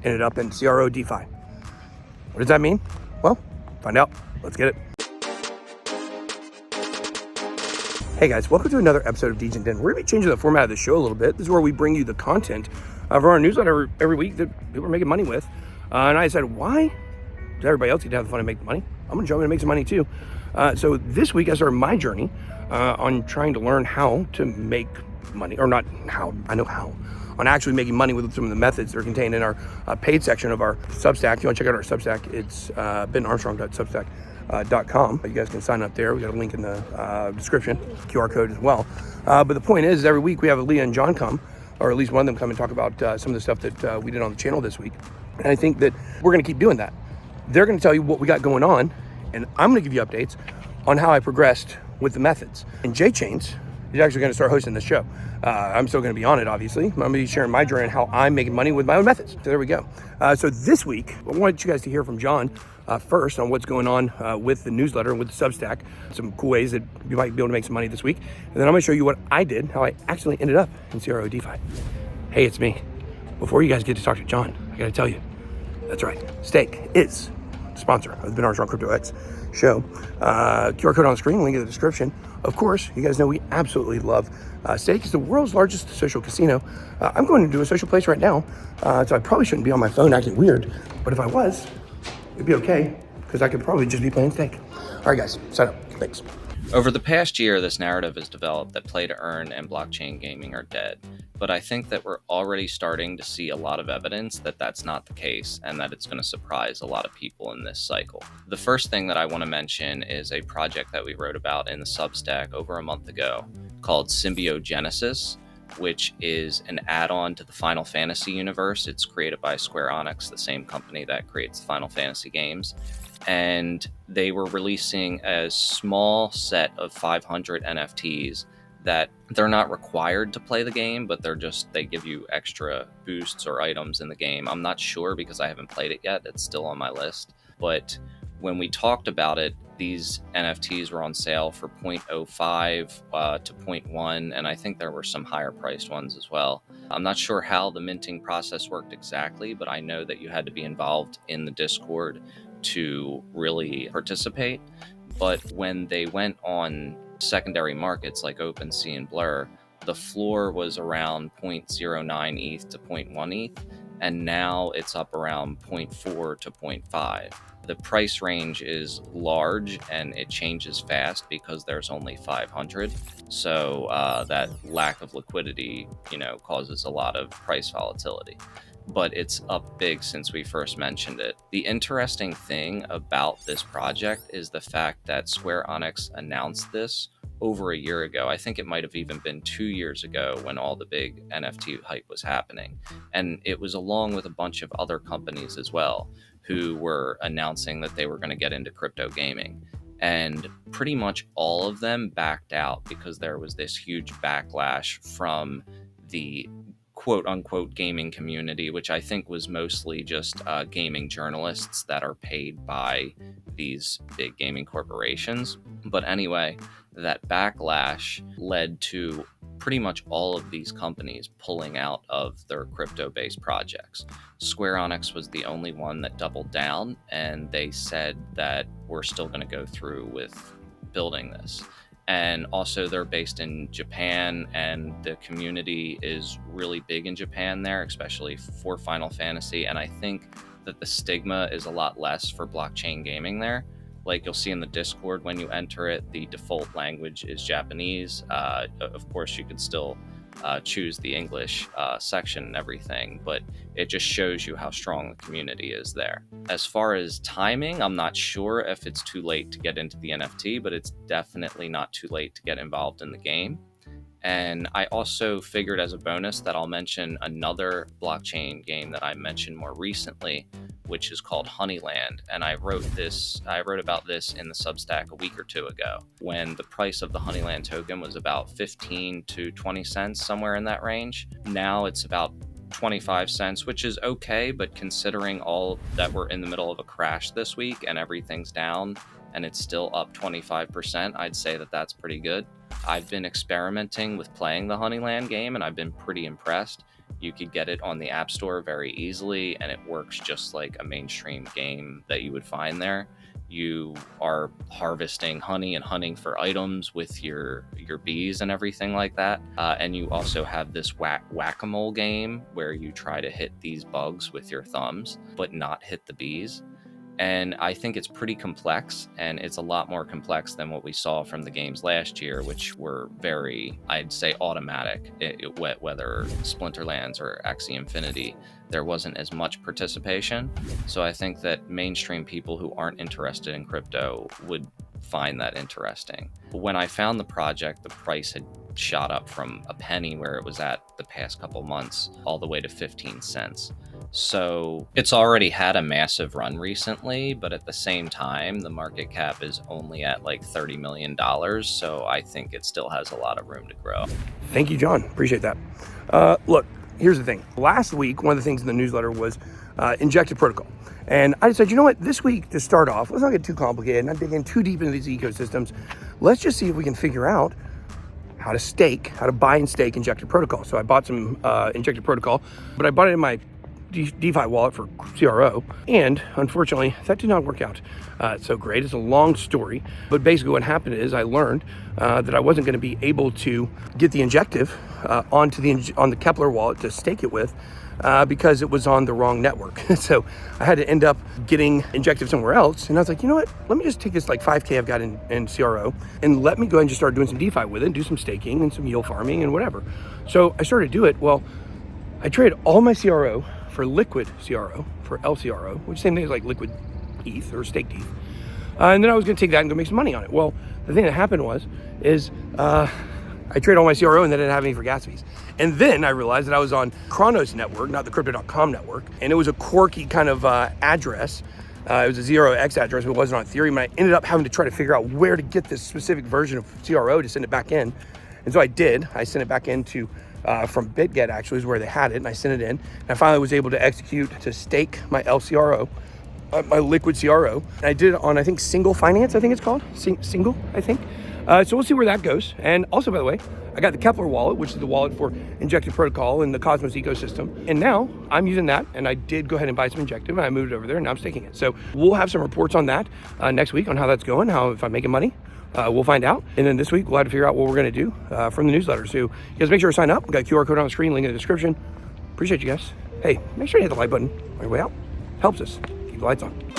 ended up in CRO DeFi. What does that mean? Well, find out. Let's get it. Hey guys, welcome to another episode of DEGEN Den. We're going to be changing the format of the show a little bit. This is where we bring you the content of our newsletter every week that people are making money with. And I said, why does everybody else get to have the fun and make the money? I'm going to jump in and make some money too. So this week I started my journey on trying to learn how to make money, or not how, I know how, on actually making money with some of the methods that are contained in our paid section of our Substack. If you want to check out our Substack, it's benarmstrong.substack.com. You guys can sign up there. We got a link in the description, QR code as well. But the point is, every week we have Leah and John come, or at least one of them come and talk about some of the stuff that we did on the channel this week. And I think that we're going to keep doing that. They're going to tell you what we got going on, and I'm going to give you updates on how I progressed with the methods. And JChains is actually going to start hosting this show. I'm still going to be on it, obviously. I'm going to be sharing my journey and how I'm making money with my own methods. So there we go. So this week, I wanted you guys to hear from John first on what's going on with the newsletter and with the Substack, some cool ways that you might be able to make some money this week. And then I'm going to show you what I did, how I actually ended up in CRO DeFi. Hey, it's me. Before you guys get to talk to John, I got to tell you, that's right, Stake is the sponsor of the Ben Armstrong Crypto X show. QR code on the screen, link in the description. Of course, you guys know we absolutely love Stake. It's the world's largest social casino. I'm going to do a social place right now, so I probably shouldn't be on my phone acting weird, but if I was, it'd be okay, because I could probably just be playing Stake. All right, guys, sign up. Thanks. Over the past year, this narrative has developed that play to earn and blockchain gaming are dead, but I think that we're already starting to see a lot of evidence that that's not the case and that it's going to surprise a lot of people in this cycle. The first thing that I want to mention is a project that we wrote about in the Substack over a month ago called Symbiogenesis, which is an add-on to the Final Fantasy universe. It's created by Square Enix, the same company that creates the Final Fantasy games. And they were releasing a small set of 500 NFTs that they're not required to play the game, but they give you extra boosts or items in the game. I'm not sure because I haven't played it yet. It's still on my list. But when we talked about it, these NFTs were on sale for 0.05 to 0.1, and I think there were some higher priced ones as well. I'm not sure how the minting process worked exactly, but I know that you had to be involved in the Discord to really participate. But when they went on secondary markets like OpenSea and Blur, the floor was around 0.09 ETH to 0.1 ETH, and now it's up around 0.4 to 0.5. The price range is large and it changes fast because there's only 500. So that lack of liquidity, causes a lot of price volatility. But it's up big since we first mentioned it. The interesting thing about this project is the fact that Square Enix announced this over a year ago. I think it might have even been 2 years ago when all the big NFT hype was happening. And it was along with a bunch of other companies as well who were announcing that they were going to get into crypto gaming. And pretty much all of them backed out because there was this huge backlash from the quote-unquote gaming community, which I think was mostly just gaming journalists that are paid by these big gaming corporations. But anyway, that backlash led to pretty much all of these companies pulling out of their crypto-based projects. Square Enix was the only one that doubled down, and they said that we're still going to go through with building this. And also they're based in Japan, and the community is really big in Japan there, especially for Final Fantasy. And I think that the stigma is a lot less for blockchain gaming there. Like you'll see in the Discord when you enter it, the default language is Japanese. Of course, you could still choose the English section and everything, but it just shows you how strong the community is there. As far as timing, I'm not sure if it's too late to get into the NFT, but it's definitely not too late to get involved in the game. And I also figured as a bonus that I'll mention another blockchain game that I mentioned more recently, which is called Honeyland. And I wrote about this in the Substack a week or two ago when the price of the Honeyland token was about 15 to 20 cents, somewhere in that range. Now it's about 25 cents, which is okay, but considering all that we're in the middle of a crash this week and everything's down and it's still up 25%, I'd say that that's pretty good. I've been experimenting with playing the Honeyland game and I've been pretty impressed. You could get it on the App Store very easily, and it works just like a mainstream game that you would find there. You are harvesting honey and hunting for items with your bees and everything like that. And you also have this whack-a-mole game where you try to hit these bugs with your thumbs, but not hit the bees. And I think it's pretty complex, and it's a lot more complex than what we saw from the games last year, which were very, I'd say, automatic. Whether Splinterlands or Axie Infinity, there wasn't as much participation. So I think that mainstream people who aren't interested in crypto would find that interesting. When I found the project, the price had shot up from a penny where it was at the past couple months all the way to 15 cents. So it's already had a massive run recently, but at the same time, the market cap is only at like $30 million. So I think it still has a lot of room to grow. Thank you, John. Appreciate that. Look, here's the thing. Last week, one of the things in the newsletter was injected protocol. And I decided, you know what, this week to start off, let's not get too complicated, not dig in too deep into these ecosystems. Let's just see if we can figure out how to buy and stake injected protocol. So I bought some injected protocol, but I bought it in my DeFi wallet for CRO, and unfortunately that did not work out so great. It's a long story, but basically what happened is I learned that I wasn't going to be able to get the injective on the Kepler wallet to stake it with because it was on the wrong network. So I had to end up getting injective somewhere else, and I was like, you know what, let me just take this like 5K I've got in CRO and let me go ahead and just start doing some DeFi with it and do some staking and some yield farming and whatever. So I started to do it. Well, I traded all my CRO for liquid CRO, for LCRO, which is the same thing as like liquid ETH or staked ETH. And then I was going to take that and go make some money on it. Well, the thing that happened is I traded all my CRO and then I didn't have any for gas fees. And then I realized that I was on Chronos network, not the crypto.com network. And it was a quirky kind of address. It was a 0x address, but it wasn't on Ethereum. And I ended up having to try to figure out where to get this specific version of CRO to send it back in. And so I did. I sent it back into from BitGet, actually, is where they had it, and I sent it in. And I finally was able to execute to stake my LCRO, my liquid CRO. And I did it on, I think, Single Finance, I think it's called. Single, I think. So we'll see where that goes. And also, by the way, I got the Kepler wallet, which is the wallet for injected protocol in the Cosmos ecosystem. And now I'm using that, and I did go ahead and buy some injective, and I moved it over there, and now I'm staking it. So we'll have some reports on that next week on how that's going, if I'm making money. We'll find out. And then this week, we'll have to figure out what we're going to do from the newsletter. So you guys make sure to sign up. We've got a QR code on the screen, link in the description. Appreciate you guys. Hey, make sure you hit the like button on your way out. Helps us. Keep the lights on.